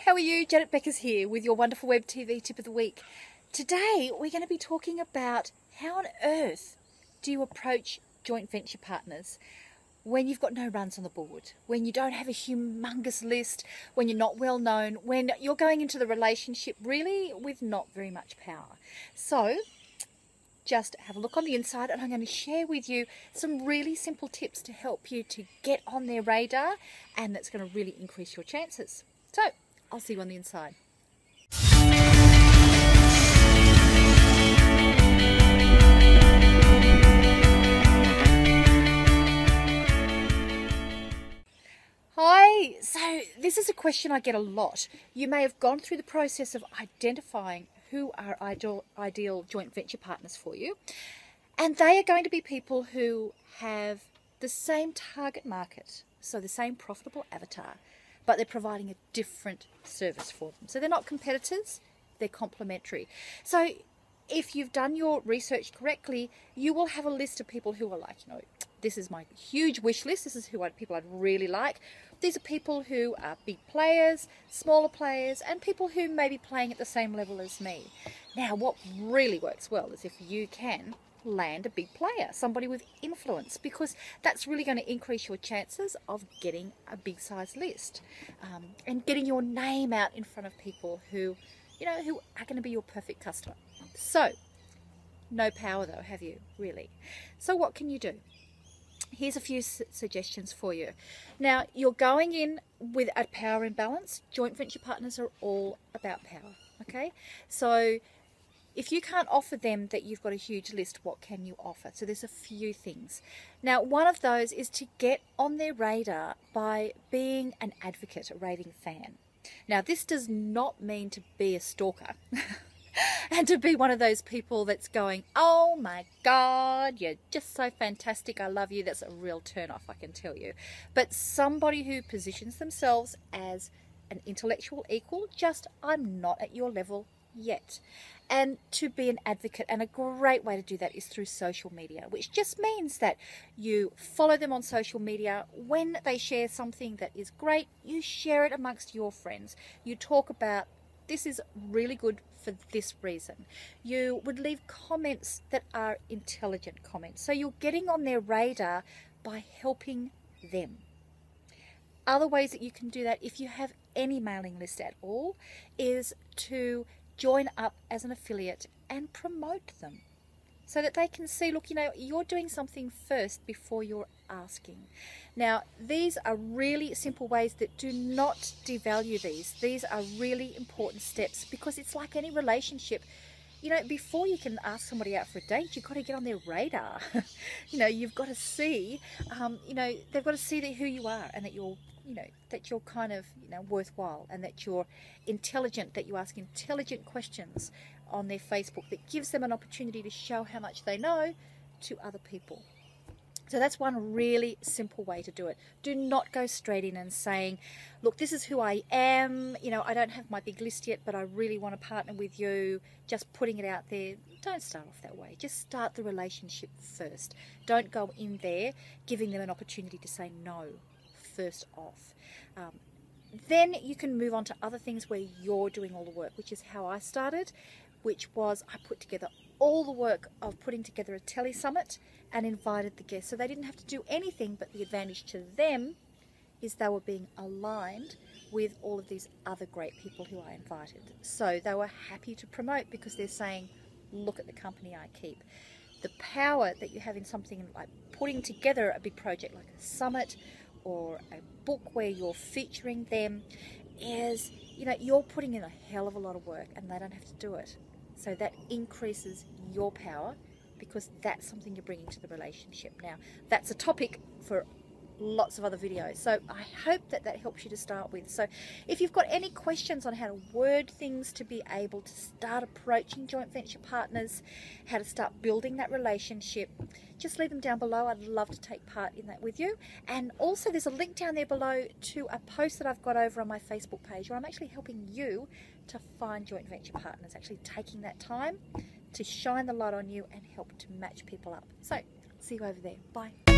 how are you? Janet Beckers here with your wonderful web TV tip of the week. Today we're going to be talking about how on earth do you approach joint venture partners when you've got no runs on the board, when you don't have a humongous list, when you're not well known, when you're going into the relationship really with not very much power. So just have a look on the inside, and I'm going to share with you some really simple tips to help you to get on their radar, and that's going to really increase your chances. So I'll see you on the inside. Hi, so this is a question I get a lot. You may have gone through the process of identifying who are ideal joint venture partners for you, and they are going to be people who have the same target market, so the same profitable avatar, but they're providing a different service for them. So they're not competitors, they're complementary. So if you've done your research correctly, you will have a list of people who are like, this is my huge wish list, this is people I'd really like. These are people who are big players, smaller players, and people who may be playing at the same level as me. Now, what really works well is if you can land a big player, somebody with influence, because that's really going to increase your chances of getting a big size list and getting your name out in front of people who are going to be your perfect customer. So, no power though, have you, really? So what can you do? Here's a few suggestions for you. Now, you're going in with a power imbalance. Joint venture partners are all about power, okay? So if you can't offer them that you've got a huge list, what can you offer? So there's a few things. Now, one of those is to get on their radar by being an advocate, a raving fan. Now, this does not mean to be a stalker. And to be one of those people that's going, oh my God, you're just so fantastic, I love you. That's a real turn off, I can tell you. But somebody who positions themselves as an intellectual equal, just I'm not at your level yet. And to be an advocate, and a great way to do that is through social media, which just means that you follow them on social media. When they share something that is great, you share it amongst your friends. You talk about, this is really good for this reason. You would leave comments that are intelligent comments. So you're getting on their radar by helping them. Other ways that you can do that, if you have any mailing list at all, is to join up as an affiliate and promote them so that they can see, look, you're doing something first before you're asking. Now, these are really simple ways that do not devalue these. These are really important steps, because it's like any relationship. Before you can ask somebody out for a date, you've got to get on their radar. You've got to see, they've got to see who you are, and that you're, that you're kind of, worthwhile, and that you're intelligent, that you ask intelligent questions on their Facebook that gives them an opportunity to show how much they know to other people. So that's one really simple way to do it. Do not go straight in and saying, look, this is who I am. I don't have my big list yet, but I really want to partner with you. Just putting it out there. Don't start off that way. Just start the relationship first. Don't go in there giving them an opportunity to say no first off. Then you can move on to other things where you're doing all the work, which is how I started, which was I put together all the work of putting together a tele summit and invited the guests. So they didn't have to do anything, but the advantage to them is they were being aligned with all of these other great people who I invited. So they were happy to promote, because they're saying, look at the company I keep. The power that you have in something like putting together a big project like a summit or a book where you're featuring them is, you're putting in a hell of a lot of work and they don't have to do it. So that increases your power, because that's something you're bringing to the relationship. Now, that's a topic for lots of other videos. So I hope that helps you to start with. So if you've got any questions on how to word things to be able to start approaching joint venture partners, how to start building that relationship, just leave them down below. I'd love to take part in that with you. And also there's a link down there below to a post that I've got over on my Facebook page where I'm actually helping you to find joint venture partners, actually taking that time to shine the light on you and help to match people up. So see you over there. Bye.